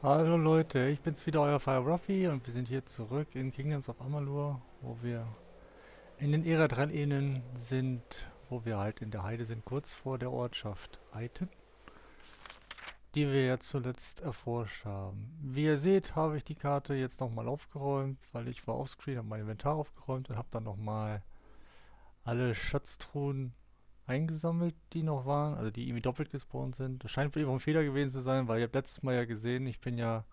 Hallo Leute, ich bin's wieder, euer Fire-Ruffy und wir sind hier zurück in Kingdoms of Amalur, wo wir in den Ära 3 Ebenen sind, wo wir halt in der Heide sind, kurz vor der Ortschaft Eiten, die wir jetzt zuletzt erforscht haben. Wie ihr seht, habe ich die Karte jetzt nochmal aufgeräumt, weil ich war offscreen, habe mein Inventar aufgeräumt und habe dann nochmal alle Schatztruhen eingesammelt, die noch waren, also die irgendwie doppelt gespawnt sind. Das scheint wohl ein Fehler gewesen zu sein, weil ihr habt letztes Mal ja gesehen, ich bin ja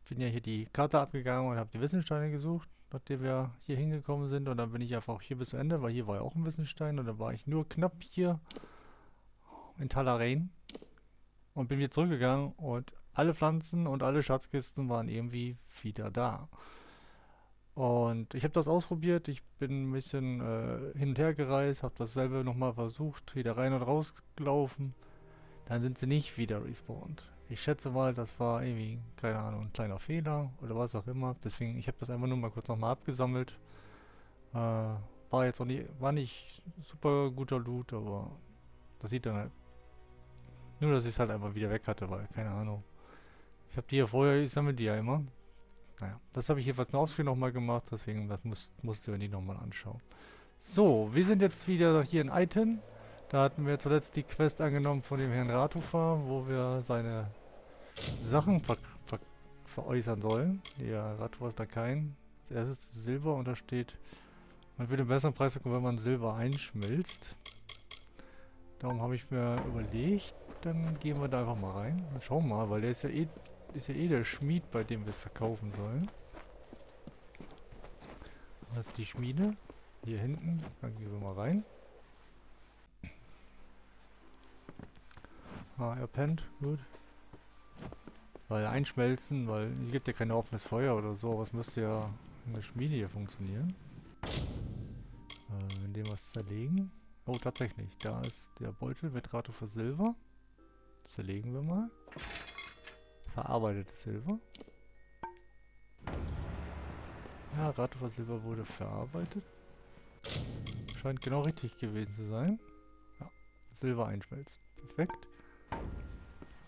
hier die Karte abgegangen und habe die Wissensteine gesucht, nachdem wir hier hingekommen sind. Und dann bin ich einfach hier bis zu Ende, weil hier war ja auch ein Wissenstein. Und dann war ich nur knapp hier in Talarein und bin wieder zurückgegangen. Und alle Pflanzen und alle Schatzkisten waren irgendwie wieder da. Und ich habe das ausprobiert. Ich bin ein bisschen hin und her gereist, habe dasselbe nochmal versucht, wieder rein und raus gelaufen. Dann sind sie nicht wieder respawned. Ich schätze mal, das war irgendwie, keine Ahnung, ein kleiner Fehler oder was auch immer. Deswegen, ich habe das einfach nur mal kurz nochmal abgesammelt. War jetzt auch nicht, war nicht super guter Loot, aber das sieht dann halt. Nur, dass ich es halt einfach wieder weg hatte, weil, keine Ahnung. Ich habe die ja vorher, ich sammle die ja immer. Naja, das habe ich hier fast nochmal gemacht, deswegen das musst du dir nochmal anschauen. So, wir sind jetzt wieder hier in Eiten. Da hatten wir zuletzt die Quest angenommen von dem Herrn Ratufa, wo wir seine Sachen veräußern sollen. Der Ratufa ist da kein. Als erstes Silber und da steht, man will einen besseren Preis bekommen, wenn man Silber einschmilzt. Darum habe ich mir überlegt, dann gehen wir da einfach mal rein und schauen mal, weil der ist ja eh der Schmied, bei dem wir es verkaufen sollen. Das ist die Schmiede. Hier hinten. Dann gehen wir mal rein. Ah, er pennt. Gut. Weil einschmelzen, weil es gibt ja kein offenes Feuer oder so, aber es müsste ja in der Schmiede hier funktionieren. Indem wir es zerlegen. Oh, tatsächlich. Da ist der Beutel mit Rato für Silber. Zerlegen wir mal. Verarbeitetes Silber. Ja, Rato für Silber wurde verarbeitet. Scheint genau richtig gewesen zu sein. Ja, Silber einschmelzen. Perfekt.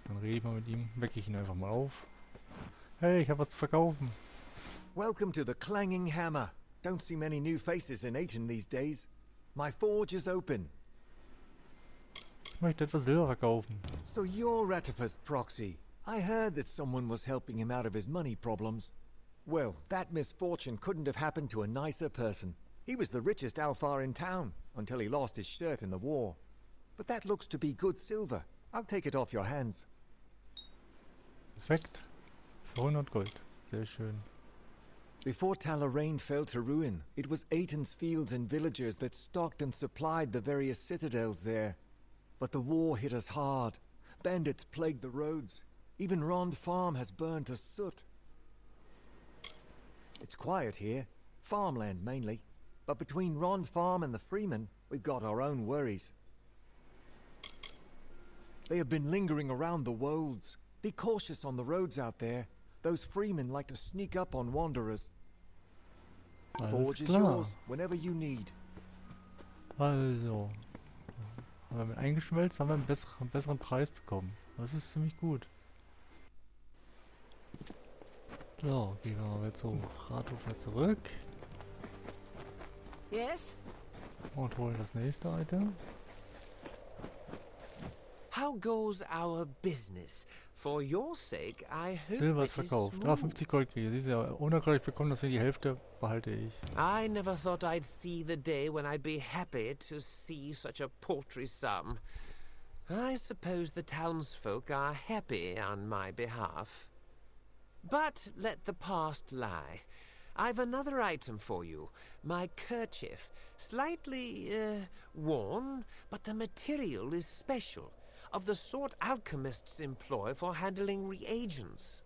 Dann rede ich mal mit ihm. Wecke ich ihn einfach mal auf. Hey, ich habe was zu verkaufen. Welcome to the clanging hammer. Don't see many new faces in Aten these days. My forge is open. Ich möchte etwas Silber verkaufen. So you're Ratipus Proxy. I heard that someone was helping him out of his money problems. Well, that misfortune couldn't have happened to a nicer person. He was the richest Alfar in town, until he lost his shirt in the war. But that looks to be good silver. I'll take it off your hands. Perfekt. Für 100 Gold. Sehr schön. Before Talarain fell to ruin, it was Aten's fields and villagers that stocked and supplied the various citadels there. But the war hit us hard. Bandits plagued the roads. Even Rond Farm has burned to soot. It's quiet here. Farmland mainly. But between Rond Farm and the Freemen, we've got our own worries. They have been lingering around the wolds. Be cautious on the roads out there. Those Freemen like to sneak up on wanderers. Alles Forge is klar. yours whenever you need. Also. Haben wir mit eingeschmelzt, haben wir einen besseren Preis bekommen. Das ist ziemlich gut. So, gehen wir mal zu Rathofer zurück. Yes? Und holen das nächste Item. How goes our business? For your sake, I hope Silber ist it is verkauft. Ah, 50 smooth. Gold kriege. Siehst du ja, unergreiflich bekommen, deswegen die Hälfte behalte ich. I never thought I'd see the day when I'd be happy to see such a paltry sum. I suppose the townsfolk are happy on my behalf. But let the past lie. I've another item for you. My kerchief. Slightly, worn, but the material is special. Of the sort alchemists employ for handling reagents.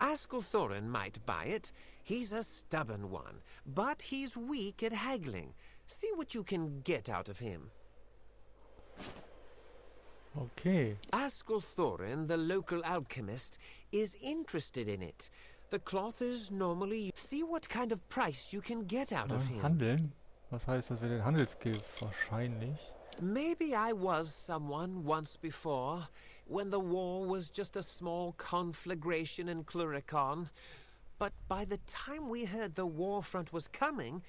Askelthorin might buy it. He's a stubborn one, but he's weak at haggling. See what you can get out of him. Okay. Askelthorin, the local alchemist, is interested in it. The cloth is normally... See what kind of price you can get out of him. Handeln? Was heißt das für den Handelsskill? Wahrscheinlich. Maybe I was someone once before. when the war was just a small conflagration in Cluricon. But by the time we heard the war front was coming,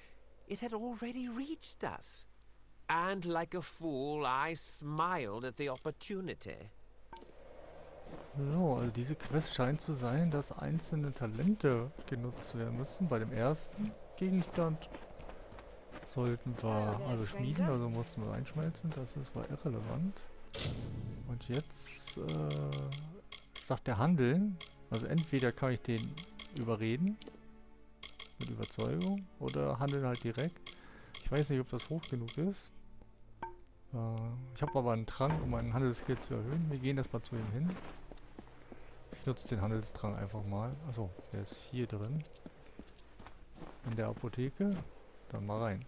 it had already reached us. And like a fool, I smiled at the opportunity. So, also diese Quest scheint zu sein, dass einzelne Talente genutzt werden müssen. Bei dem ersten Gegenstand sollten wir also schmieden, also mussten wir einschmelzen. Das war irrelevant. Und jetzt sagt der Handeln, also entweder kann ich den überreden, mit Überzeugung, oder handeln halt direkt. Ich weiß nicht, ob das hoch genug ist. Ich habe aber einen Drang, um meinen Handelsskill zu erhöhen. Wir gehen erstmal zu ihm hin. Ich nutze den Handelsdrang einfach mal. Achso, der ist hier drin. In der Apotheke. Dann mal rein.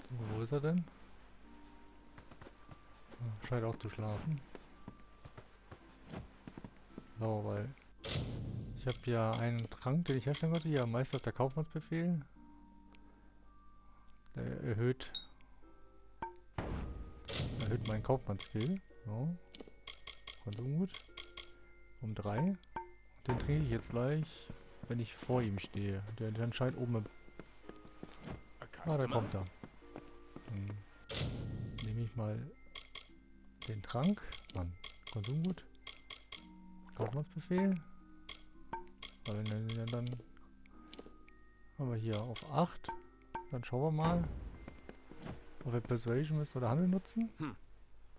Wo ist er denn? Scheint auch zu schlafen. So, weil ich habe ja einen Trank, den ich herstellen konnte. Hier, Meister der Kaufmannsbefehl. Der erhöht meinen Kaufmannsskill. So. Konsumgut. Um 3. Und den trinke ich jetzt gleich, wenn ich vor ihm stehe. Der anscheinend oben im... Ah, da kommt er. Dann nehme ich mal den Trank. Mann, Konsumgut. Kaufmannsbefehl. Aber dann haben wir hier auf 8. Dann schauen wir mal, ob wir Persuasion müssen oder Handel nutzen.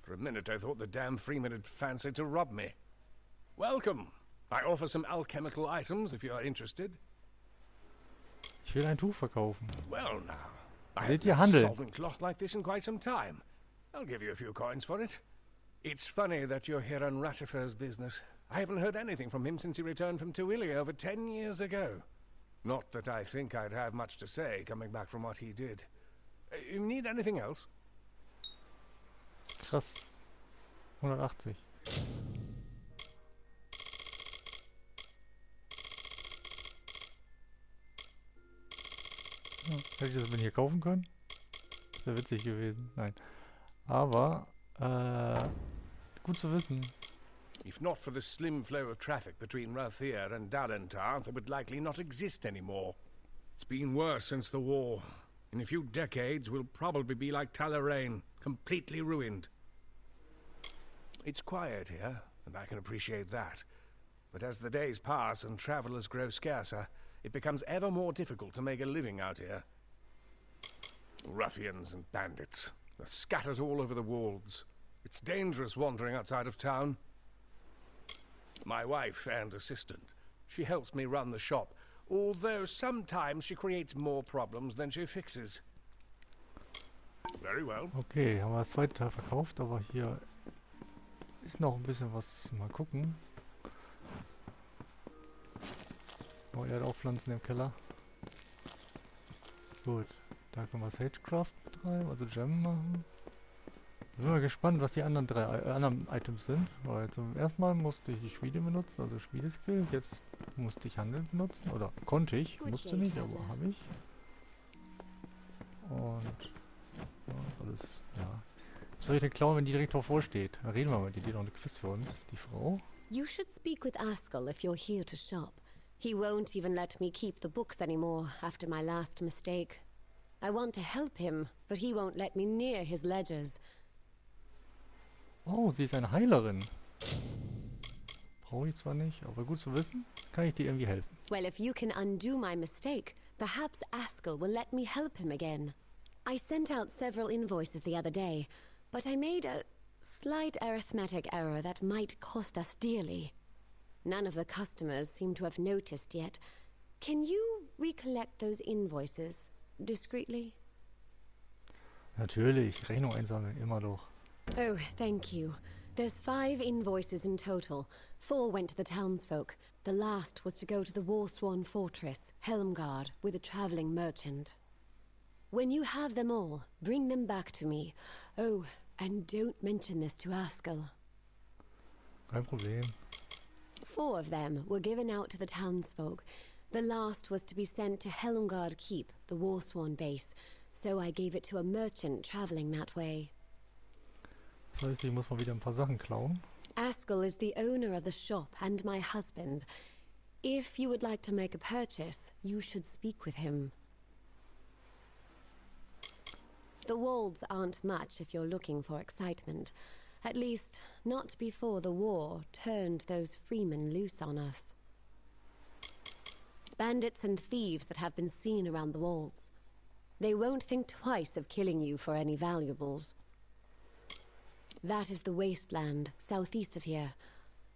For a minute I thought the damn Freeman had fancied to rob me. Welcome. I offer some alchemical items if you are interested. Ich will ein Tuch verkaufen. Well now, I Seht haven't ihr Handel? solvent cloth like this in quite some time. I'll give you a few coins for it. It's funny that you're here on Ratifer's business. I haven't heard anything from him since he returned from Tuili over 10 years ago. Not that I think I'd have much to say coming back from what he did. You need anything else? Krass. 180. Ja, hätte ich das denn hier kaufen können? Das wäre witzig gewesen. Nein. Aber, gut zu wissen. If not for the slim flow of traffic between Rathier and Dalentar, they would likely not exist anymore. It's been worse since the war. In a few decades, we'll probably be like Talarain, completely ruined. It's quiet here, and I can appreciate that. But as the days pass and travelers grow scarcer, it becomes ever more difficult to make a living out here. Ruffians and bandits are scattered all over the wolds. It's dangerous wandering outside of town. My wife and assistant, she helps me run the shop, although sometimes she creates more problems than she fixes. Very well. Okay, haben wir das zweite Teil verkauft, aber hier ist noch ein bisschen was. Mal gucken. Oh, er hat auch Pflanzen im Keller. Gut, da können wir Sagecraft betreiben, also Gem machen. Bin mal gespannt, was die anderen anderen Items sind. Weil zum ersten Mal musste ich die Schmiede benutzen, also Schmiedeskill. Jetzt musste ich Handel benutzen. Oder konnte ich, musste nicht, aber habe ich. Und ja, ist alles, ja. Was soll ich denn klauen, wenn die direkt davor steht? Da reden wir mal, die hat noch eine Quiz für uns, die Frau. You should speak with Askell if you're here to shop. He won't even let me keep the books anymore after my last mistake. I want to help him, but he won't let me near his ledgers. Oh, sie ist eine Heilerin. Brauche ich zwar nicht, aber gut zu wissen. Kann ich dir irgendwie helfen? Well, if you can undo my mistake, perhaps Askell will let me help him again. I sent out several invoices the other day, but I made a slight arithmetic error that might cost us dearly. None of the customers seem to have noticed yet. Can you recollect those invoices discreetly? Natürlich, Rechnung einsammeln, immer doch. Oh, thank you. There's 5 invoices in total. 4 went to the townsfolk. The last was to go to the Warsworn Fortress, Helmgard, with a traveling merchant. When you have them all, bring them back to me. Oh, and don't mention this to Askell. Kein Problem. 4 of them were given out to the townsfolk. The last was to be sent to Helmgard Keep, the Warsworn base, so I gave it to a merchant traveling that way. Das heißt, ich muss mal wieder ein paar Sachen klauen. Askell is the owner of the shop and my husband. If you would like to make a purchase, you should speak with him. The Wolds aren't much if you're looking for excitement. At least, not before the war turned those freemen loose on us. Bandits and thieves that have been seen around the Wolds. They won't think twice of killing you for any valuables. That is the wasteland, southeast of here.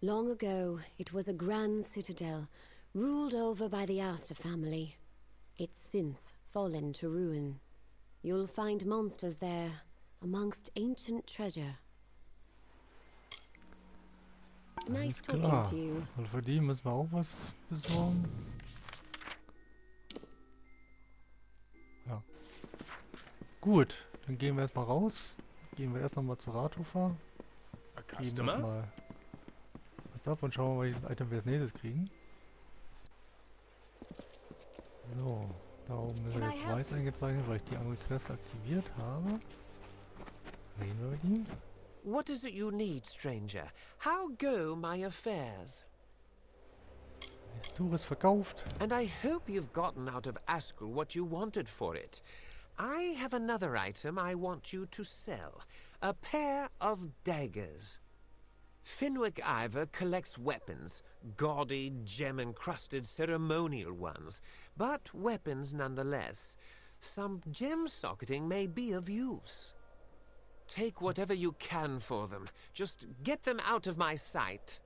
Long ago, it was a grand citadel, ruled over by the Astor family. It's since fallen to ruin. You'll find monsters there, amongst ancient treasure. Nice Alles talking klar. to you. Und für die müssen wir auch was besorgen. Ja. Gut, dann gehen wir erstmal raus. Gehen wir erst nochmal zu Rathofer. A Geben customer? mal was ab und schauen wir mal, welches Item wir als nächstes kriegen. So, da oben ist er jetzt weiß eingezeichnet, weil ich die andere Quest aktiviert habe. Reden wir mit ihm. What is it you need, stranger? How go my affairs? Du bist verkauft. And I hope you've gotten out of Askell what you wanted for it. I have another item I want you to sell. A pair of daggers. Finwick Ivor collects weapons, gaudy, gem-encrusted ceremonial ones, but weapons nonetheless. Some gem socketing may be of use. Take whatever you can for them. Just get them out of my sight.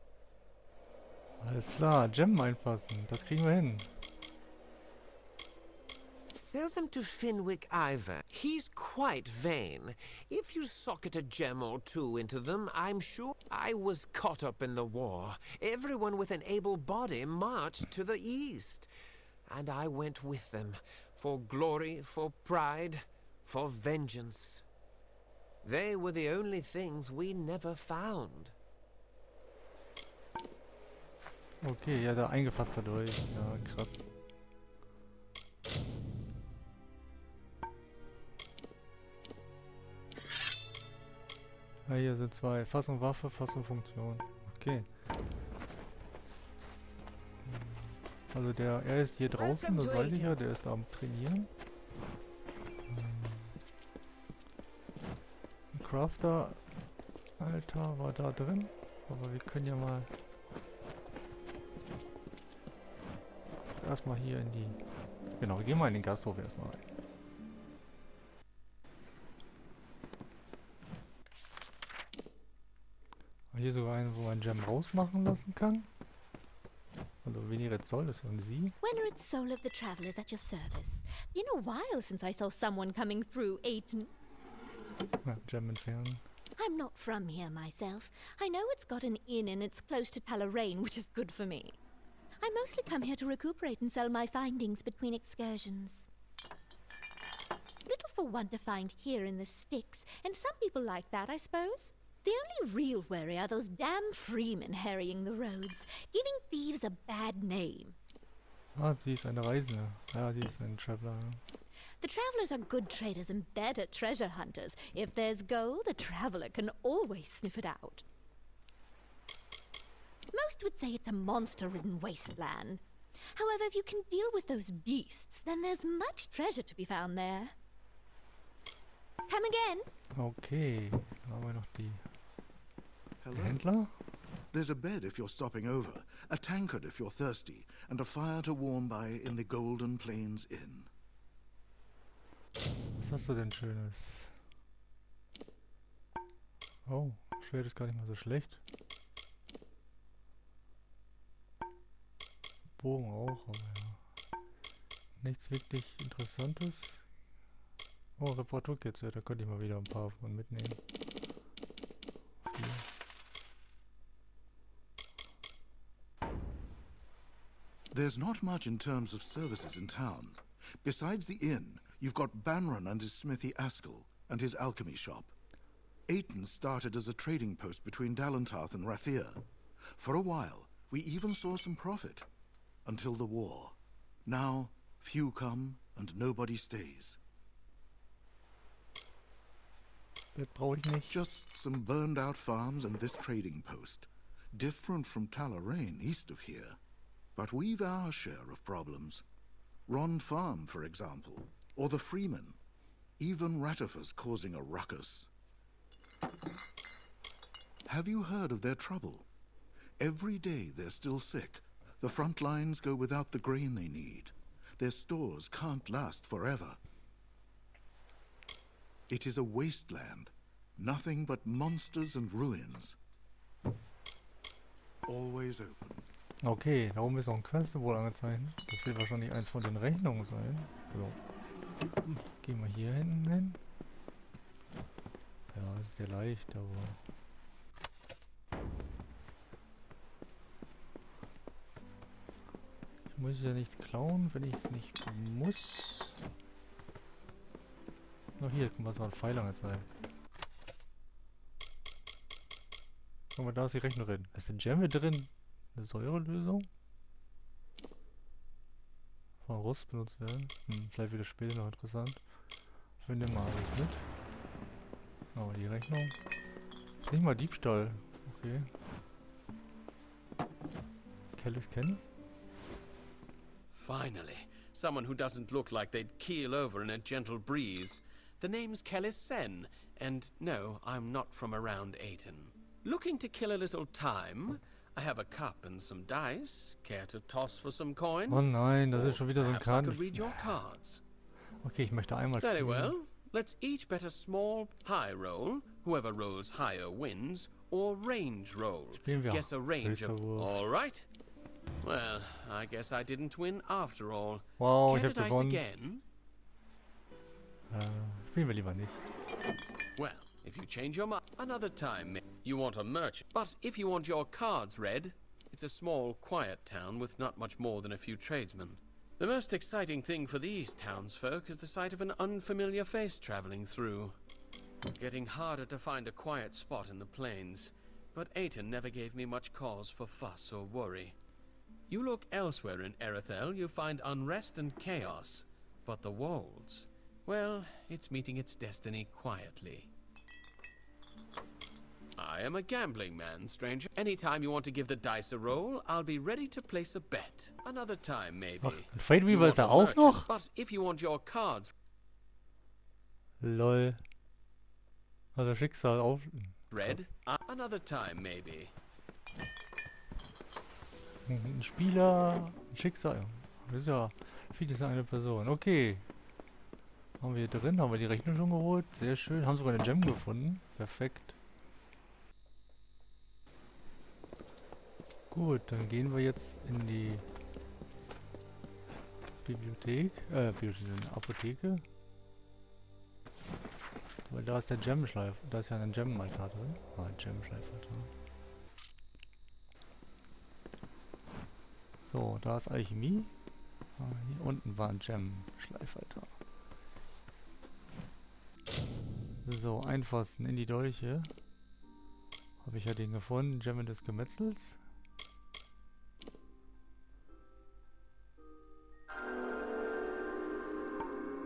Alles klar, Gem einfassen. Das kriegen wir hin. Sell them to Finwick Ivor. He's quite vain. If you socket a gem or two into them, I'm sure I was caught up in the war. Everyone with an able body marched to the east. And I went with them. For glory, for pride, for vengeance. They were the only things we never found. Okay, ja, da eingefasst dadurch. Ja, krass. Ja, hier sind zwei. Fassung Waffe, Fassung Funktion. Okay. Also er ist hier draußen, das weiß ich ja, der ist da am Trainieren. Ein Crafter, Alter, war da drin. Aber wir können ja mal erstmal hier in die... Genau, wir gehen mal in den Gasthof erstmal rein. Hier sogar einen, wo man Gem rausmachen lassen kann. Also weniger Zoll, das ist ein Sie. Wennered soul of the travelers at your service. Been a while since I saw someone coming through Ayton. Ja, Gem entfernen. I'm not from here myself. I know it's got an inn and it's close to Talarain, which is good for me. I mostly come here to recuperate and sell my findings between excursions. Little for one to find here in the sticks, and some people like that, I suppose. The only real worry are those damn freemen harrying the roads, giving thieves a bad name. Ah, sie ist eine Reisende. Ja, sie ist ein Traveler. The travelers are good traders and better treasure hunters. If there's gold, a traveler can always sniff it out. Most would say it's a monster-ridden wasteland. However, if you can deal with those beasts, then there's much treasure to be found there. Come again? Okay, dann haben wir noch die Hello. Händler. There's a bed if you're stopping over, a tankard if you're thirsty, and a fire to warm by in the Golden Plains Inn. Was hast du denn Schönes? Oh, Schwert ist gar nicht mal so schlecht. Bogen auch, aber ja. Nichts wirklich Interessantes. Oh, Reparaturkits, ja, da könnte ich mal wieder ein paar von mitnehmen. Hier. There's not much in terms of services in town. Besides the inn, you've got Banron and his smithy Askell, and his alchemy shop. Ayton started as a trading post between Dalentarth and Rathier. For a while, we even saw some profit. Until the war. Now, few come and nobody stays. Das brauche ich nicht. Just some burned out farms and this trading post. Different from Talarain, east of here. But we've our share of problems. Ron Farm, for example. Or the Freeman. Even Ratifer's causing a ruckus. Have you heard of their trouble? Every day they're still sick. The front lines go without the grain they need. Their stores can't last forever. It is a wasteland. Nothing but monsters and ruins. Always open. Okay, da oben ist auch ein Quest-Symbol angezeigt. Das wird wahrscheinlich eins von den Rechnungen sein. So. Gehen wir hier hinten hin. Ja, das ist ja leicht, aber... Ich muss ja nichts klauen, wenn ich es nicht muss. Noch hier, guck mal, so ein Pfeil angezeigt. Guck mal, da ist die Rechnerin. Ist eine Gemme drin? Eine Säurelösung? Von Rust benutzt werden. Vielleicht wird das später noch interessant. Wir nehmen mal alles mit. Aber die Rechnung. Ist nicht mal Diebstahl. Okay. Kellis kennen? Finally, someone who doesn't look like they'd keel over in a gentle breeze. The name's Kellis Sen, and no, I'm not from around Ayton. Looking to kill a little time? I have a cup and some dice. Care to toss for some coin? Oh nein, das ist schon wieder so ein Perhaps I could read your cards. Okay, ich möchte einmal Very spielen. well. Let's each bet a small high roll. Whoever rolls higher wins. Or range roll. Spielen wir Guess a range of... Wurf. All right. Well, I guess I didn't win after all. Wow, ich Care hab to dice gewonnen. again? Spielen wir lieber nicht. Well, if you change your mind another time, you want a merchant. But if you want your cards read, it's a small, quiet town with not much more than a few tradesmen. The most exciting thing for these townsfolk is the sight of an unfamiliar face traveling through. Getting harder to find a quiet spot in the plains, but Ayton never gave me much cause for fuss or worry. You look elsewhere in Erethel, you find unrest and chaos. But the Wolds, well, it's meeting its destiny quietly. I am a gambling man, stranger. Anytime you want to give the dice a roll, I'll be ready to place a bet. Another time, maybe. Ach, Fate Weaver ist You da want a auch noch? merchant, but if you want your cards Lol. Also Schicksal auf... read, another time, maybe. Ein Spieler, ein Schicksal. Das ist ja vieles eine Person. Okay. Haben wir hier drin, haben wir die Rechnung schon geholt. Sehr schön. Haben sogar eine Gem gefunden. Perfekt. Gut, dann gehen wir jetzt in die Bibliothek, Apotheke. Weil da ist der Gem-Schleif. Da ist ja ein Gem-Altar drin. Ein Gem-Schleifaltar. So, da ist Alchemie. Hier unten war ein Gem-Schleifaltar. So, einfassen in die Dolche. Habe ich ja den gefunden. Gemme des Gemetzels.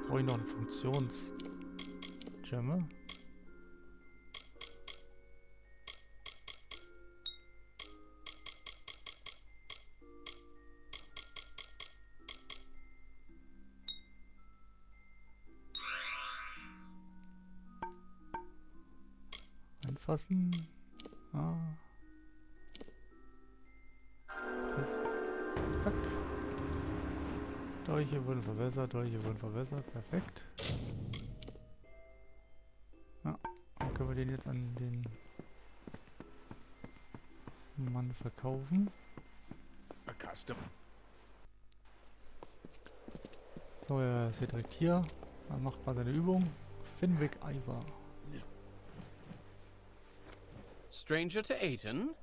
Brauche ich noch eine Funktions-Gemme? Einfassen. Ah. Zack. Dolche wurden verbessert, Dolche wurden verbessert. Perfekt. Ja, dann können wir den jetzt an den Mann verkaufen. A custom. So, er ist hier direkt hier. Er macht mal seine Übung. Finwick Ivar. Stranger to Ayton,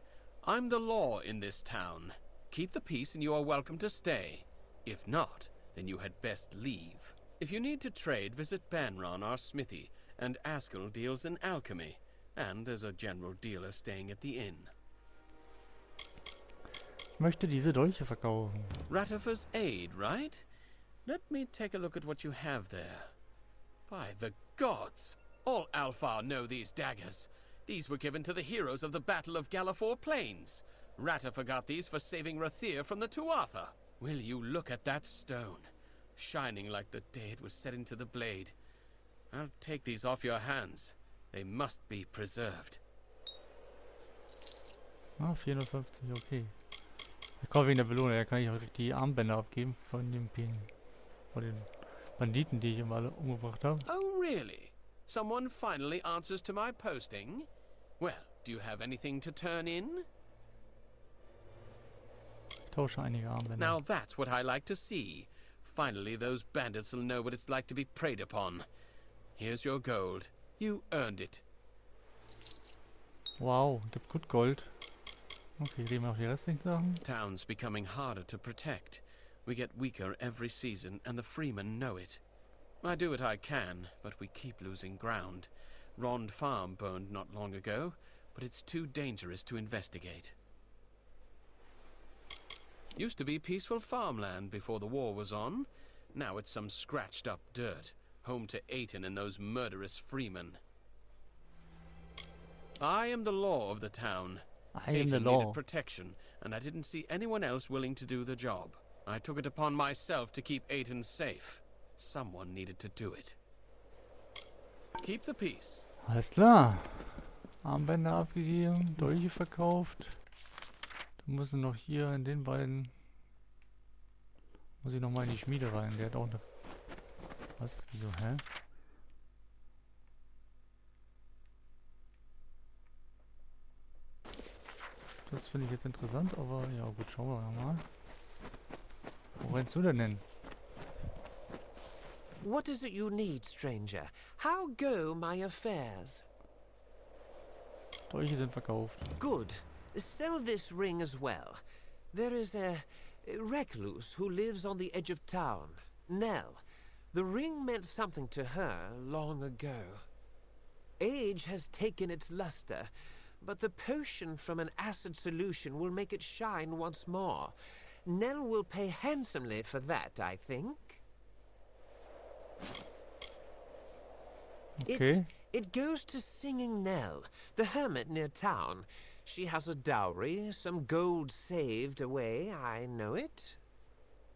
I'm the law in this town. Keep the peace and you are welcome to stay. If not, then you had best leave. If you need to trade, visit Banron, our smithy, and Askell deals in alchemy. And there's a general dealer staying at the inn. Ich möchte diese Dolche verkaufen. Ratifer's aid, right? Let me take a look at what you have there. By the gods! All Alfar know these daggers. These were given to the heroes of the Battle of Galafor Plains. Rata forgot these for saving Rathir from the Tuatha. Will you look at that stone, shining like the day it was set into the blade. I'll take these off your hands. They must be preserved. Ah, 450, okay. Ich komme wegen der Belohnung, da kann ich auch die Armbänder abgeben von den Banditen, die ich immer alle umgebracht habe. Oh, really? Someone finally answers to my posting? Well, do you have anything to turn in? Ich tausche einige Armbänder. Now that's what I like to see. Finally, those bandits will know what it's like to be preyed upon. Here's your gold. You earned it. Wow, gibt gut Gold. Okay, nehmen wir noch die restlichen Sachen. Town's becoming harder to protect. We get weaker every season, and the freemen know it. I do what I can, but we keep losing ground. Rond Farm burned not long ago, but it's too dangerous to investigate. Used to be peaceful farmland before the war was on. Now it's some scratched up dirt, home to Aten and those murderous freemen. I am the law of the town. I am the Aten law. needed protection, and I didn't see anyone else willing to do the job. I took it upon myself to keep Aten safe. Someone needed to do it. Keep the peace. Alles klar. Armbänder abgegeben, Dolche verkauft. Dann müssen noch hier in den beiden... Muss ich nochmal in die Schmiede rein, der hat auch eine... Was? Wieso? Hä? Das finde ich jetzt interessant, aber ja gut, schauen wir mal. Wo rennst du denn hin? What is it you need, stranger? How go my affairs? Dolche sind verkauft. Good. Sell this ring as well. There is a recluse who lives on the edge of town. Nell. The ring meant something to her long ago. Age has taken its luster, but the potion from an acid solution will make it shine once more. Nell will pay handsomely for that, I think. Okay. It goes to Singing Nell, the hermit near town. She has a dowry, some gold saved away, I know it.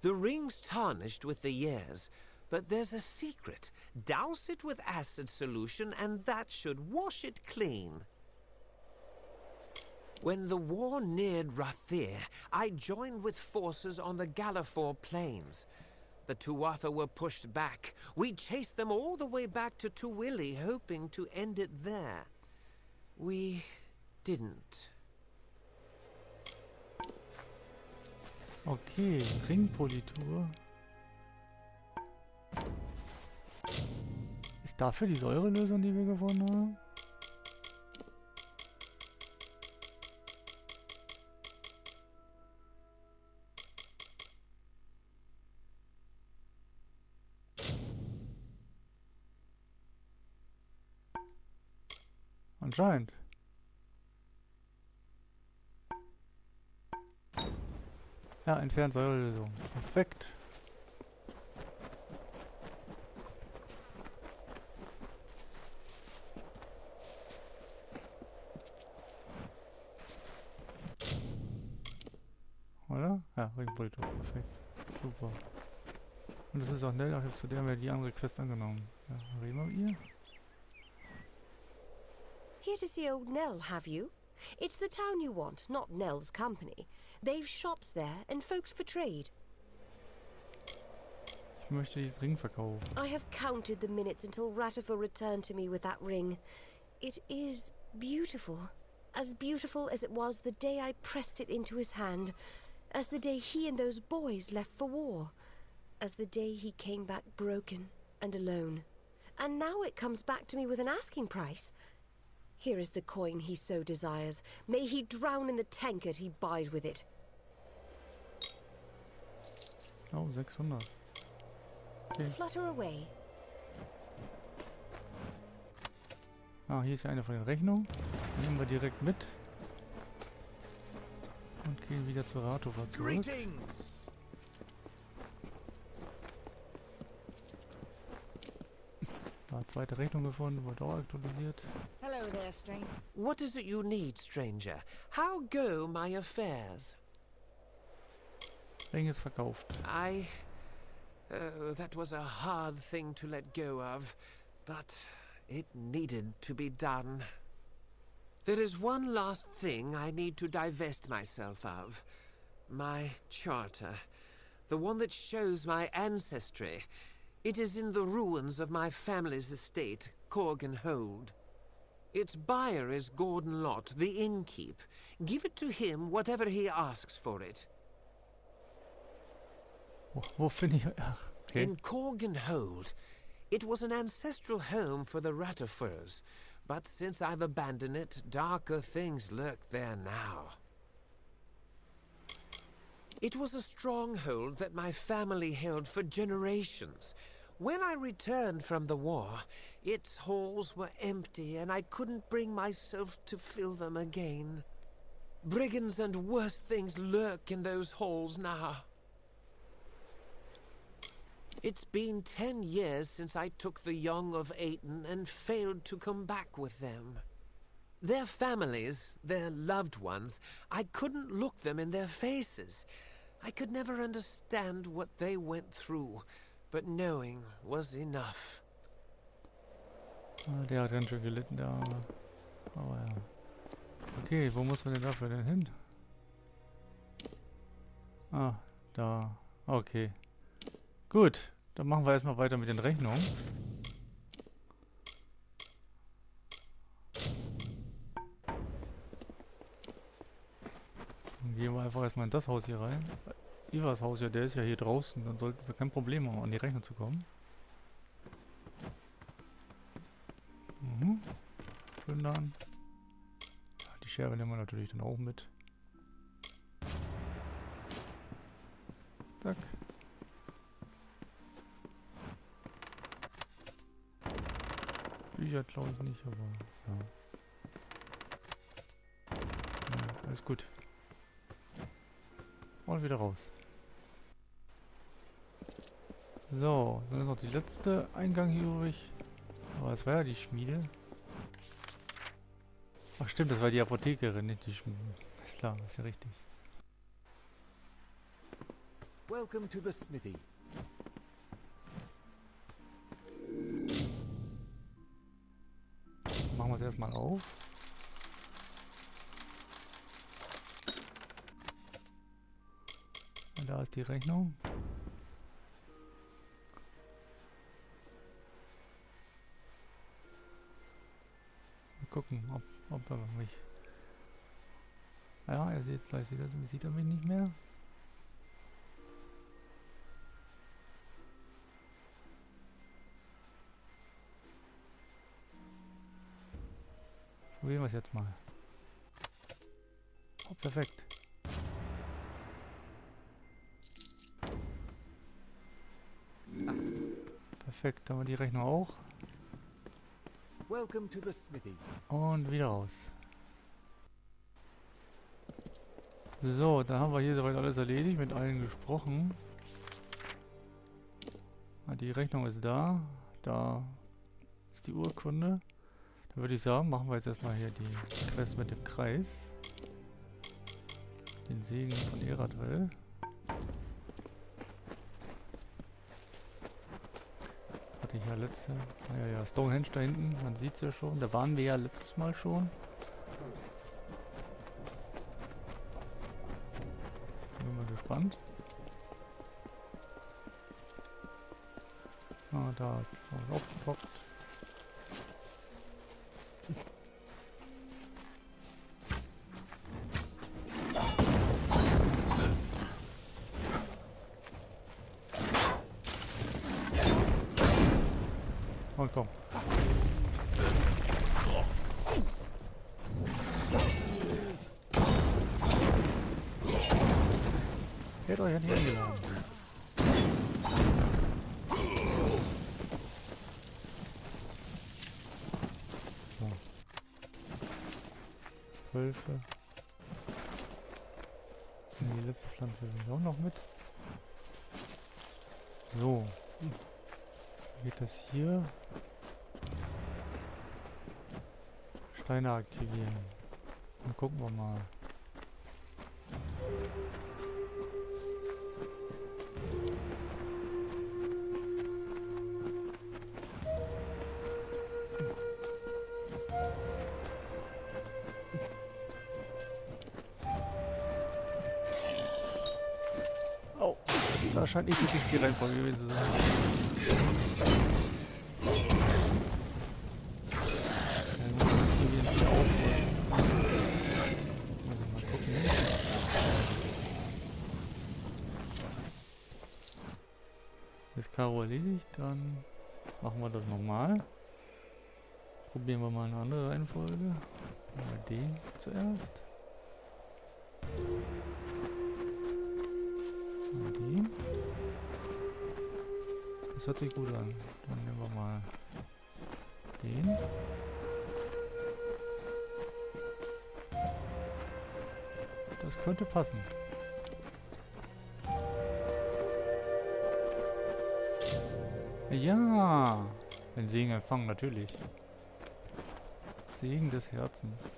The ring's tarnished with the years, but there's a secret. Douse it with acid solution and that should wash it clean. When the war neared Rathir, I joined with forces on the Galafor Plains. The Tuatha were pushed back. We chased them all the way back to Tuwili, hoping to end it there. We didn't. Okay, Ringpolitur. Ist dafür die Säurelösung, die wir gewonnen haben? Anscheinend. Ja, entfernt Säurelösung. Perfekt. Oder? Ja, Ringpolitur. Perfekt. Super. Und das ist auch nett, auch zu der haben wir die andere Quest angenommen. Ja, reden wir mit ihr? Here to see old Nell, have you? It's the town you want, not Nell's company. They've shops there and folks for trade. Ich möchte dieses Ring verkaufen. I have counted the minutes until Ratifer returned to me with that ring. It is beautiful. As beautiful as it was the day I pressed it into his hand. As the day he and those boys left for war. As the day he came back broken and alone. And now it comes back to me with an asking price. Here is the coin he so desires. May he drown in the tankard he buys with it. Oh, 600. Okay. Flutter away. Ah, hier ist ja eine von den Rechnungen. Die nehmen wir direkt mit. Und gehen wieder zur Rathofer zurück. Da, zweite Rechnung gefunden, wurde auch aktualisiert. Hello there, stranger. What is it you need, stranger? How go my affairs? Ring ist verkauft. That was a hard thing to let go of, but it needed to be done. There is one last thing I need to divest myself of. My charter. The one that shows my ancestry. It is in the ruins of my family's estate, Corgan Hold. Its buyer is Gordon Lott, the innkeep. Give it to him, whatever he asks for it. Wo finde ich... Ach, okay. In Corgan Hold, it was an ancestral home for the Ratafurs, but since I've abandoned it, darker things lurk there now. It was a stronghold that my family held for generations. When I returned from the war, its halls were empty and I couldn't bring myself to fill them again. Brigands and worse things lurk in those halls now. It's been 10 years since I took the young of Aten and failed to come back with them. Their families, their loved ones, I couldn't look them in their faces. I could never understand what they went through, but knowing was enough. Ah, der hat ganz schön gelitten, der Arme. Aber ja. Okay, wo muss man denn dafür denn hin? Ah, da. Okay. Gut, dann machen wir erstmal weiter mit den Rechnungen. Dann gehen wir einfach erstmal in das Haus hier rein. Ivas Haus, ja, der ist ja hier draußen, dann sollten wir kein Problem haben, an die Rechnung zu kommen. Plündern. Die Scherbe nehmen wir natürlich dann auch mit. Zack. Bücher glaube ich nicht, aber ja. Ja, alles gut. Und wieder raus. So, dann ist noch die letzte Eingang hier übrig. Aber das war ja die Schmiede. Ach stimmt, das war die Apothekerin, nicht die Schmiede. Ist klar, ist ja richtig. Welcome to the smithy. Jetzt machen wir es erstmal auf. Und da ist die Rechnung. Mal gucken, ob er mich... Ja, er sieht gleich, sieht er mich nicht mehr. Probieren wir es jetzt mal. Oh, perfekt. Perfekt, dann haben wir die Rechnung auch. Welcome to the smithy. Und wieder raus. So, dann haben wir hier soweit alles erledigt, mit allen gesprochen. Die Rechnung ist da. Da ist die Urkunde. Dann würde ich sagen, machen wir jetzt erstmal hier die Quest mit dem Kreis. Den Segen von Eradwell. Hatte ich ja letzte... Ja, Stonehenge da hinten, man sieht es ja schon. Da waren wir ja letztes Mal schon. Bin mal gespannt. Ah, da ist was aufgepoppt. Oh, komm. Hätte euch ja nicht eingeladen. So. Wölfe. Die letzte Pflanze will auch noch mit. So. Geht das hier? Steine aktivieren. Dann gucken wir mal. Oh, da scheint nicht wirklich die Reihenfolge gewesen zu sein. Ist Karo erledigt, dann machen wir das nochmal. Probieren wir mal eine andere Reihenfolge. Mal den zuerst. Mal den. Das hört sich gut an. Dann nehmen wir mal den. Das könnte passen. Ja, den Segen empfangen, natürlich. Segen des Herzens.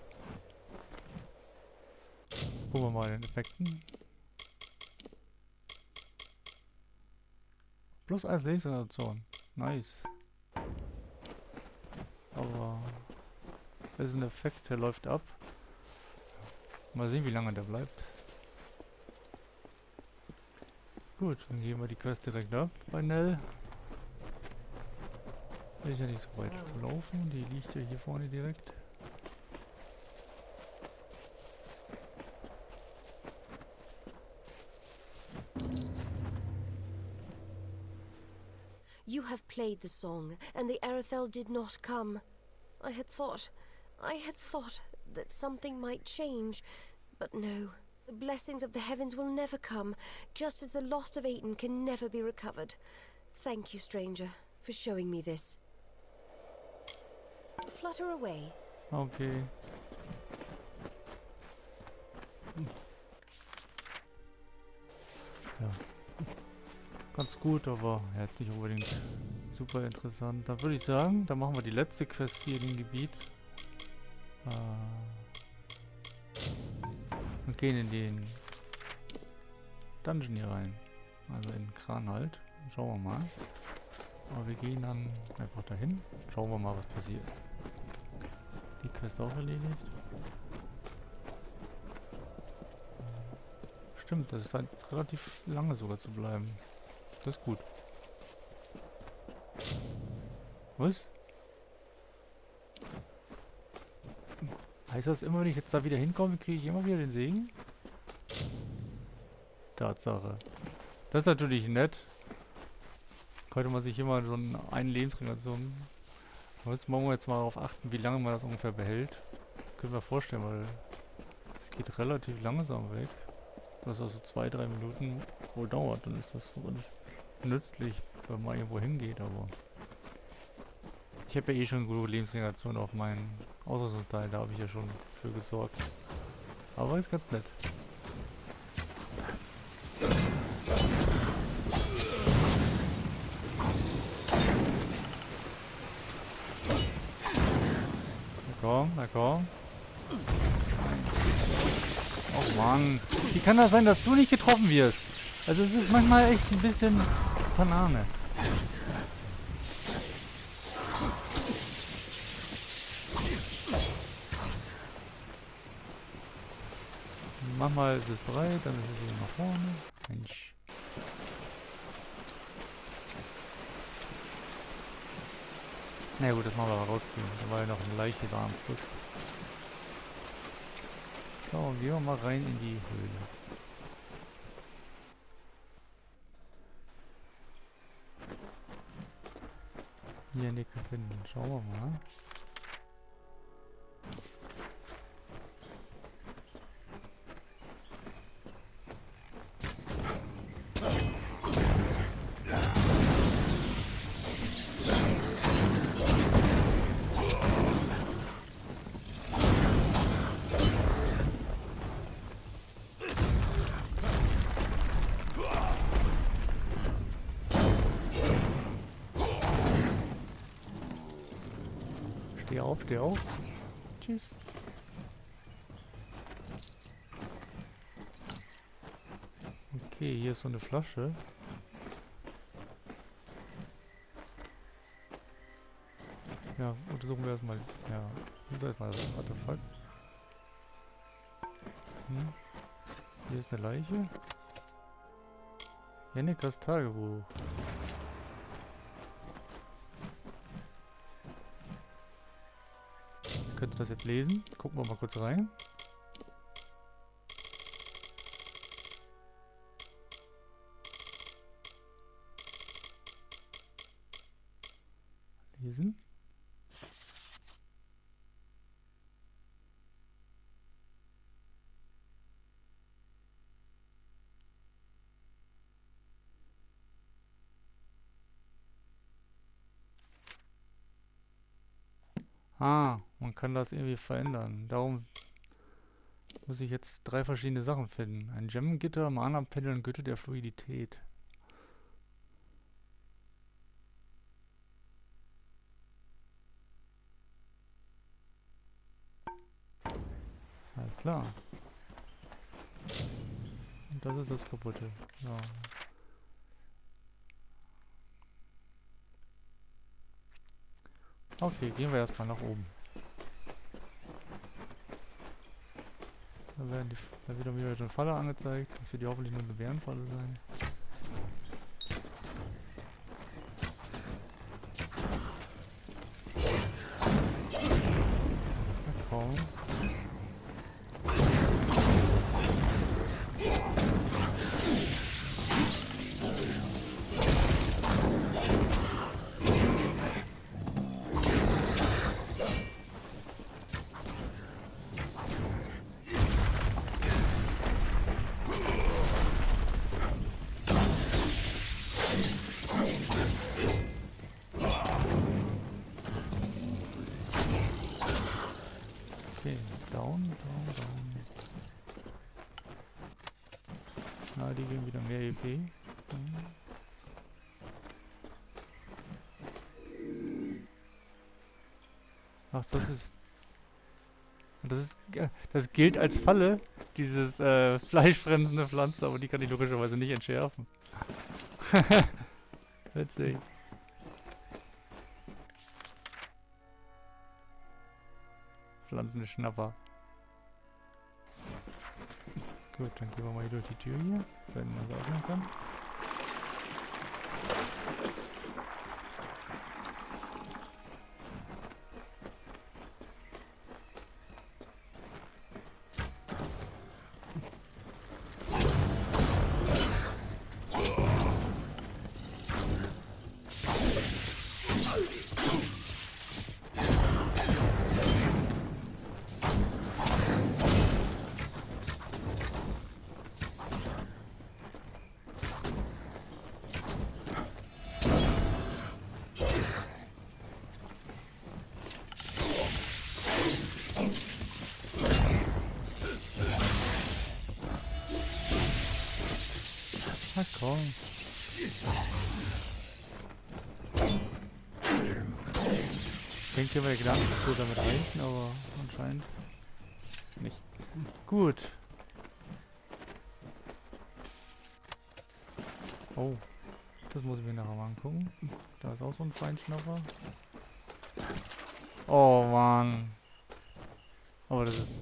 Gucken wir mal den Effekten. Plus 1 Lebensreduktion. Nice. Aber das ist ein Effekt, der läuft ab. Mal sehen, wie lange der bleibt. Gut, dann geben wir die Quest direkt ab bei Nell. Ist ja nicht so weit zu laufen, die liegt ja hier vorne direkt. You have played the song, and the Aruvel did not come. I had thought that something might change, but no. The blessings of the heavens will never come, just as the lost of Aten can never be recovered. Thank you, stranger, for showing me this. Flutter away. Okay. Ja. Ganz gut, aber jetzt nicht unbedingt super interessant. Dann würde ich sagen, dann machen wir die letzte Quest hier in dem Gebiet. Und gehen in den Dungeon hier rein. Also in den Kran halt. Schauen wir mal. Aber wir gehen dann einfach dahin. Schauen wir mal, was passiert. Die Quest auch erledigt. Stimmt, das scheint relativ lange sogar zu bleiben. Das ist gut. Was? Heißt das immer, wenn ich jetzt da wieder hinkomme, kriege ich immer wieder den Segen? Tatsache. Das ist natürlich nett. Könnte man sich immer so einen Lebensring so. Müssen wir jetzt mal darauf achten, wie lange man das ungefähr behält. Können wir vorstellen, weil es geht relativ langsam weg. Das also 2-3 Minuten wohl dauert, dann ist das so nützlich, wenn man irgendwo hingeht, aber ich habe ja eh schon gute Lebensregeneration auf meinen Ausrüstungsteil, da habe ich ja schon für gesorgt. Aber ist ganz nett. Na komm. Oh Mann. Wie kann das sein, dass du nicht getroffen wirst? Also es ist manchmal echt ein bisschen Banane. Manchmal ist es breit, dann ist es wieder nach vorne. Mensch. Na gut, das machen wir aber rauskriegen. Da war ja noch eine Leiche da am Schluss. So, gehen wir mal rein in die Höhle. Hier in die Ecke finden. Schauen wir mal. Steh auf, steh auf. Tschüss. Muschies? Okay, hier ist so eine Flasche. Ja, untersuchen wir erstmal. Ja, erstmal das Artefakt. Hier ist eine Leiche. Jennikas Tagebuch. Könnt ihr das jetzt lesen? Gucken wir mal kurz rein. Lesen. Ah, man kann das irgendwie verändern. Darum muss ich jetzt 3 verschiedene Sachen finden. Ein Gem-Gitter, Mana-Pendel und Gürtel der Fluidität. Alles klar. Und das ist das Kaputte. So. Okay, gehen wir erstmal nach oben. Da wird dann wieder eine Falle angezeigt. Das wird ja hoffentlich nur eine Bärenfalle sein. Na komm. Okay, down. Na, die geben wieder mehr EP. Ach, das gilt als Falle, dieses fleischfressende Pflanze, aber die kann ich logischerweise nicht entschärfen. Witzig. Pflanzenschnapper. Gut, dann gehen wir mal hier durch die Tür hier, wenn man das öffnen kann. Na komm. Ich denke, wir Gedankenspur damit reichen, aber anscheinend nicht. Gut. Oh, das muss ich mir nachher mal angucken. Da ist auch so ein Feinschnapper. Oh Mann. Aber das ist...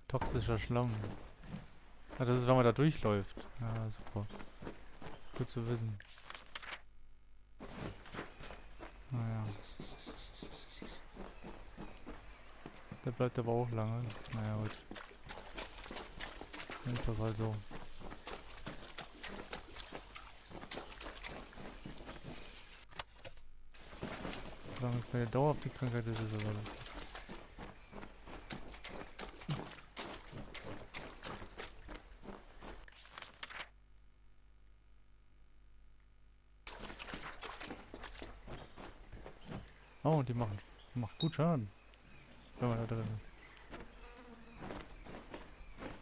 toxischer Schlamm. Ah, das ist, wenn man da durchläuft. Ja, super. Gut zu wissen. Naja. Der bleibt aber auch lange. Naja, gut. Dann ist das halt so. Solange es keine dauerhafte Krankheit ist, ist es aber nicht. Oh, die macht gut Schaden. Wenn man da drin ist.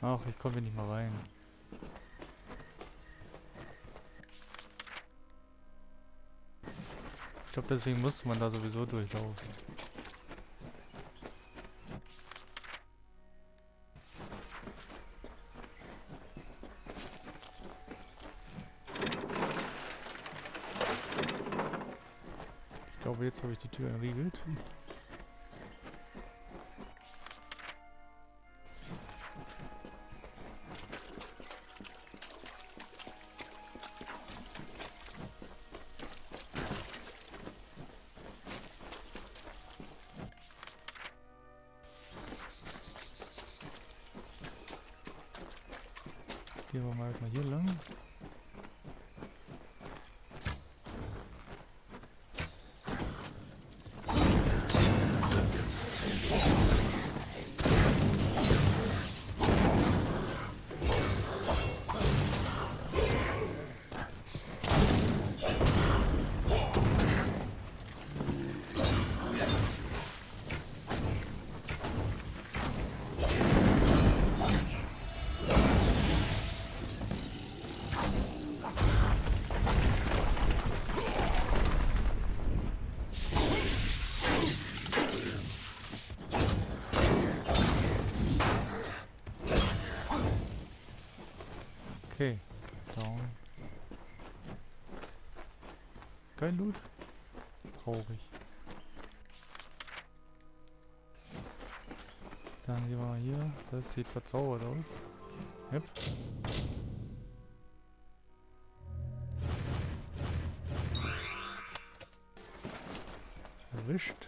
Ach, ich komme hier nicht mal rein. Ich glaube, deswegen muss man da sowieso durchlaufen. Ich glaube, jetzt habe ich die Tür entriegelt. Gehen wir mal hier lang. Okay, down. Kein Loot? Traurig. Dann gehen wir mal hier. Das sieht verzaubert aus. Yep. Erwischt.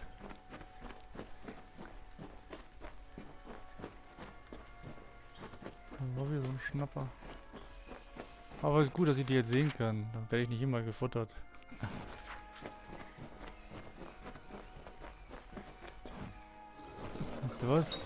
Da war wieder so ein Schnapper. Aber es ist gut, dass ich die jetzt sehen kann. Dann werde ich nicht immer gefuttert. Weißt du was?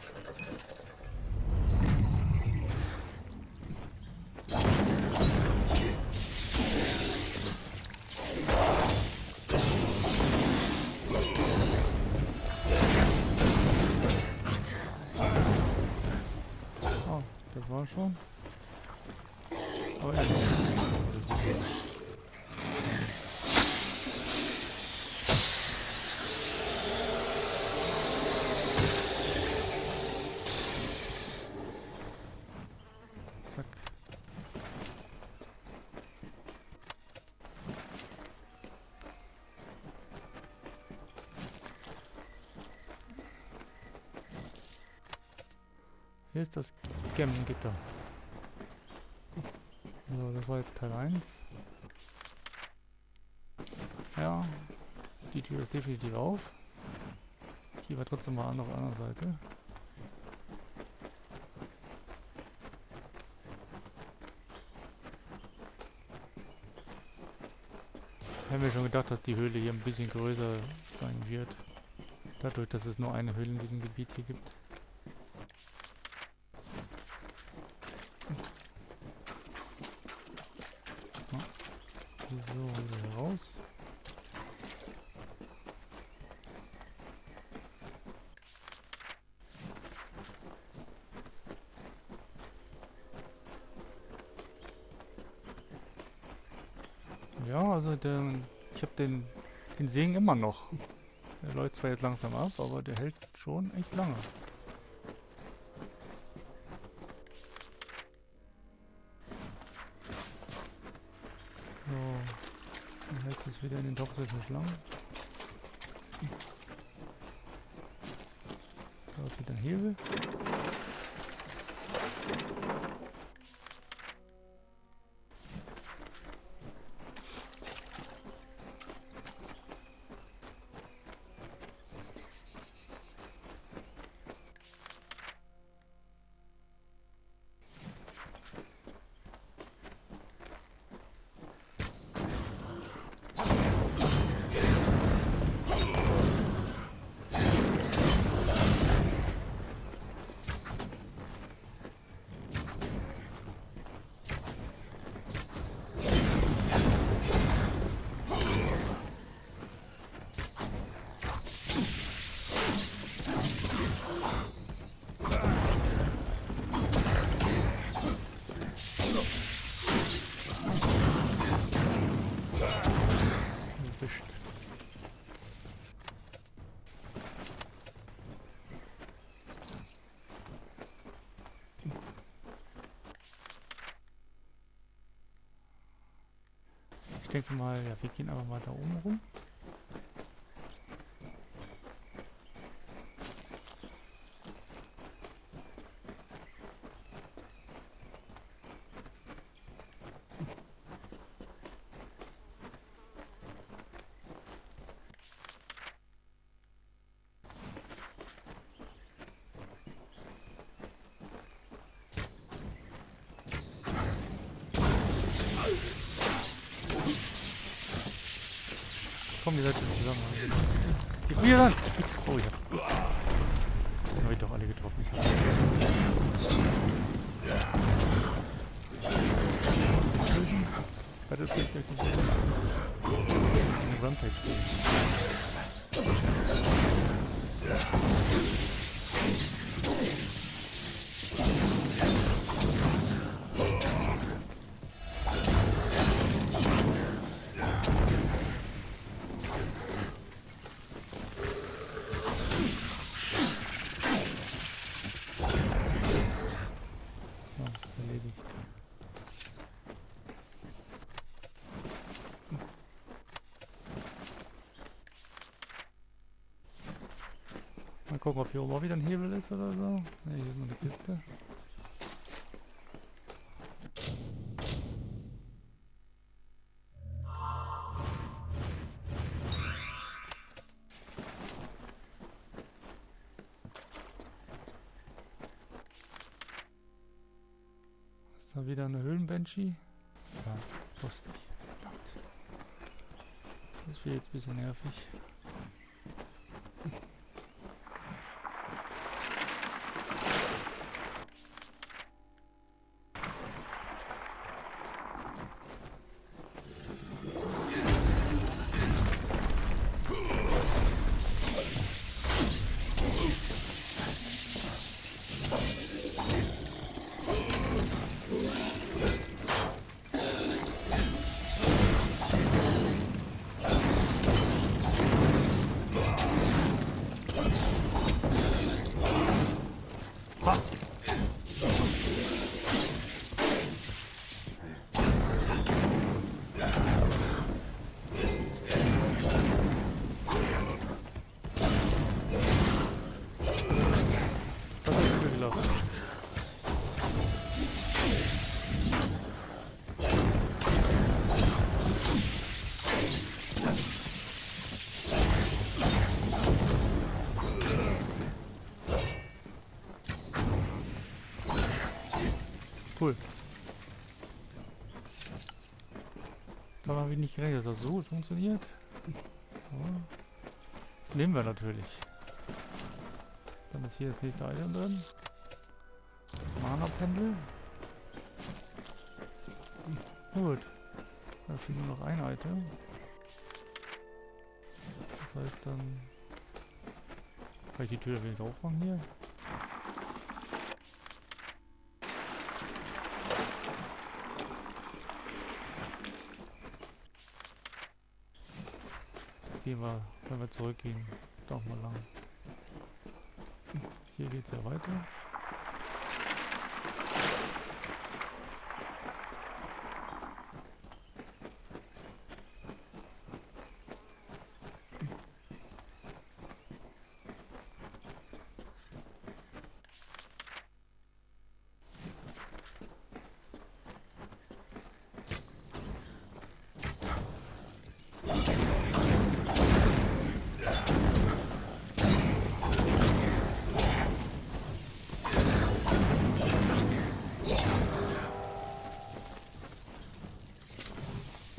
Oh, das war schon. Oh ja. Zack. Hier ist das Gitter. So, das war jetzt Teil 1. Ja, die Tür ist definitiv auf. Hier war trotzdem mal an auf der anderen Seite. Ich habe mir schon gedacht, dass die Höhle hier ein bisschen größer sein wird. Dadurch, dass es nur eine Höhle in diesem Gebiet hier gibt. So, wieder raus. Ja, also ich habe den Segen immer noch. Der läuft zwar jetzt langsam ab, aber der hält schon echt lange. So, dann heißt es wieder in den Topf setzen Schlangen. Da ist wieder ein Hebel. Ich denke mal, ja, wir gehen aber mal da oben rum. Komm, ihr seid schon zusammen. Die Frieren an! Oh ja. Jetzt habe ich doch alle getroffen. Battlefield durch die Welt. Eine Rampage gehen. Mal gucken, ob hier oben auch wieder ein Hebel ist oder so. Ne, hier ist noch eine Kiste. Ist da wieder eine Höhlenbanshee? Ja, wusste ich. Verdammt. Das wird jetzt ein bisschen nervig. Cool. Da habe ich nicht gerechnet, dass das so gut funktioniert. Aber das nehmen wir natürlich. Dann ist hier das nächste Item drin. Das Mana-Pendel. Gut. Da fehlt nur noch ein Item. Das heißt dann... Kann ich die Tür wenigstens aufmachen hier? Gehen wir, wenn wir zurückgehen, doch mal lang. Hier geht's ja weiter.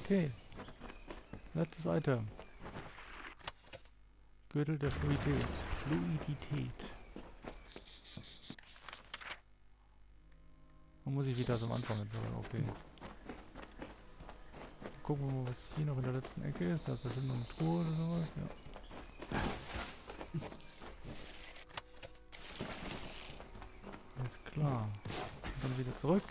Okay. Letztes Item. Gürtel der Fluidität. Man muss ich wieder zum Anfang mit sagen, okay. Gucken wir mal, was hier noch in der letzten Ecke ist. Da ist bestimmt noch eine Truhe oder sowas, ja. Alles klar. Und dann wieder zurück.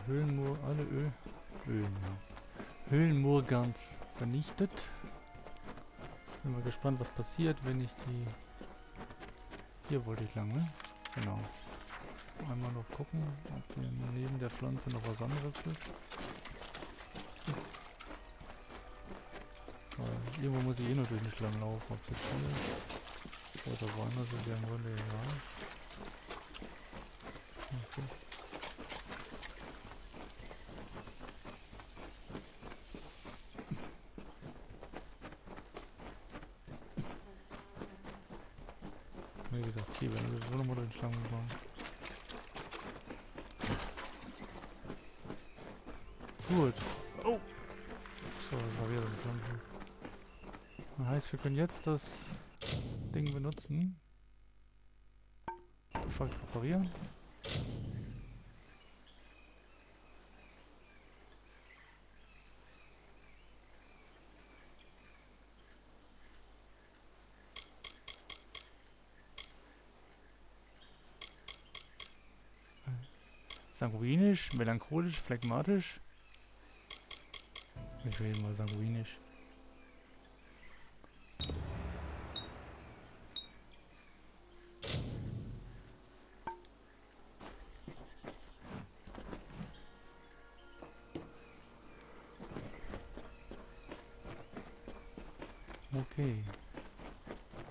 Höhlenmoor, alle Höhlen, ja. Höhlenmoorgans vernichtet. Bin mal gespannt, was passiert, wenn ich die... Hier wollte ich lang, ne? Genau. Einmal noch gucken, ob hier neben der Pflanze noch was anderes ist. Weil irgendwo muss ich eh nur durch den Schlamm laufen, ob es jetzt hier ist oder woanders ist, ja im Grunde egal. Okay. Wie gesagt, hier werden wir so nochmal durch den Schlamm gegangen. Gut. Oh! So, das war wieder eine Pflanze. Das heißt, wir können jetzt das Ding benutzen. Sofort reparieren. Sanguinisch, melancholisch, phlegmatisch. Ich will mal sanguinisch. Okay.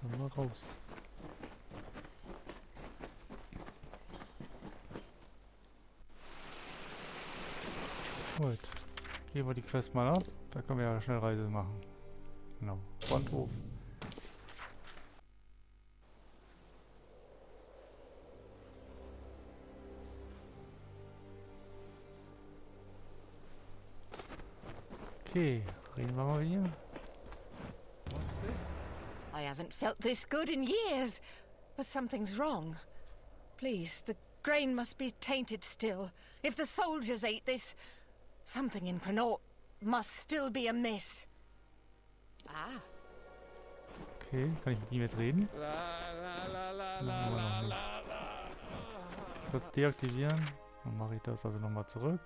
Dann mal raus. Gut. Gehen wir die Quest mal ab. Da können wir ja schnell Reise machen. Genau. Fronthof. Okay. Reden wir mal hier. What's this? I haven't felt this good in years. But something's wrong. Please, the grain must be tainted still. If the soldiers ate this, something in Connaught must still be amiss. Ah. Okay, kann ich mit ihm jetzt reden? Kurz deaktivieren. Dann mache ich das also nochmal zurück.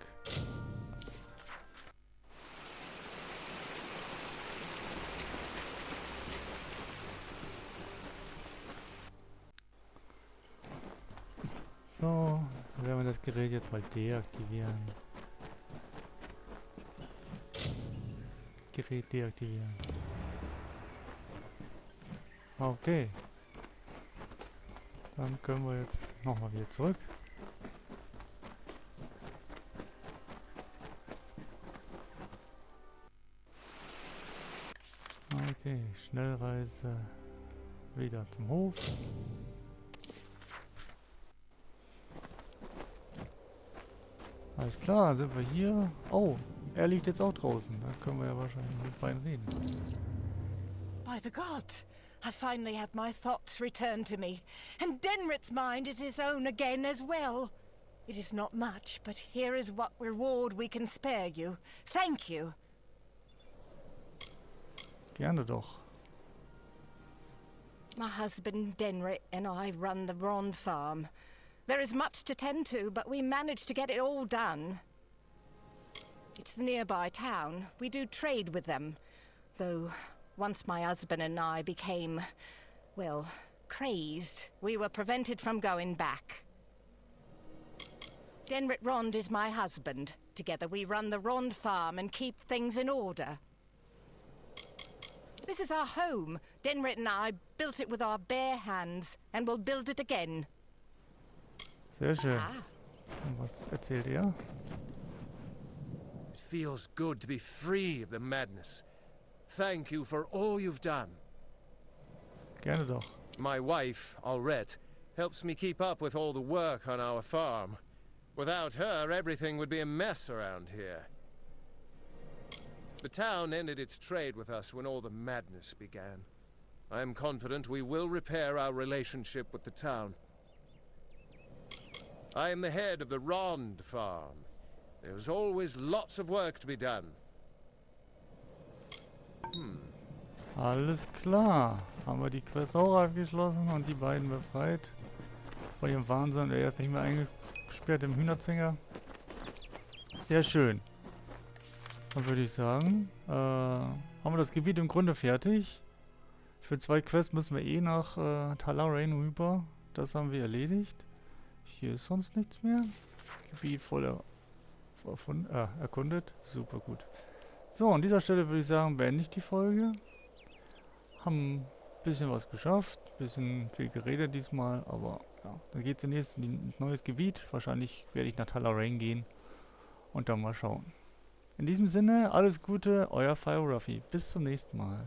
So, dann werden wir das Gerät jetzt mal deaktivieren. Gerät deaktivieren. Okay. Dann können wir jetzt nochmal wieder zurück. Okay, Schnellreise wieder zum Hof. Alles klar, sind wir hier. Oh, er liegt jetzt auch draußen. Da können wir ja wahrscheinlich mit beiden reden. By the gods, I finally had my thoughts return to me, and Denrit's mind is his own again as well. It is not much, but here is what reward we can spare you. Thank you. Gerne doch. My husband Denrit and I run the Ron farm. There is much to tend to, but we managed to get it all done. It's the nearby town. We do trade with them. Though, once my husband and I became, well, crazed, we were prevented from going back. Denrit Rond is my husband. Together we run the Rond farm and keep things in order. This is our home. Denrit and I built it with our bare hands, and will build it again. Sehr schön. Und was erzählt er? It feels good to be free of the madness. Thank you for all you've done. Gerne doch. My wife, Alrette, helps me keep up with all the work on our farm. Without her, everything would be a mess around here. The town ended its trade with us when all the madness began. I am confident we will repair our relationship with the town. I am the head of the Rond farm. There's always lots of work to be done. Alles klar. Haben wir die Quest auch abgeschlossen und die beiden befreit. Vor ihrem Wahnsinn. Er ist nicht mehr eingesperrt im Hühnerzwinger. Sehr schön. Dann würde ich sagen, haben wir das Gebiet im Grunde fertig. Für 2 Quests müssen wir eh nach Talarain rüber. Das haben wir erledigt. Hier ist sonst nichts mehr. Gebiet voll erkundet. Super gut. So, an dieser Stelle würde ich sagen, beende ich die Folge. Haben ein bisschen was geschafft. Bisschen viel geredet diesmal, aber ja. Dann geht es zunächst in ein neues Gebiet. Wahrscheinlich werde ich nach Teil gehen und dann mal schauen. In diesem Sinne, alles Gute, euer Fireball-Ruffy. Bis zum nächsten Mal.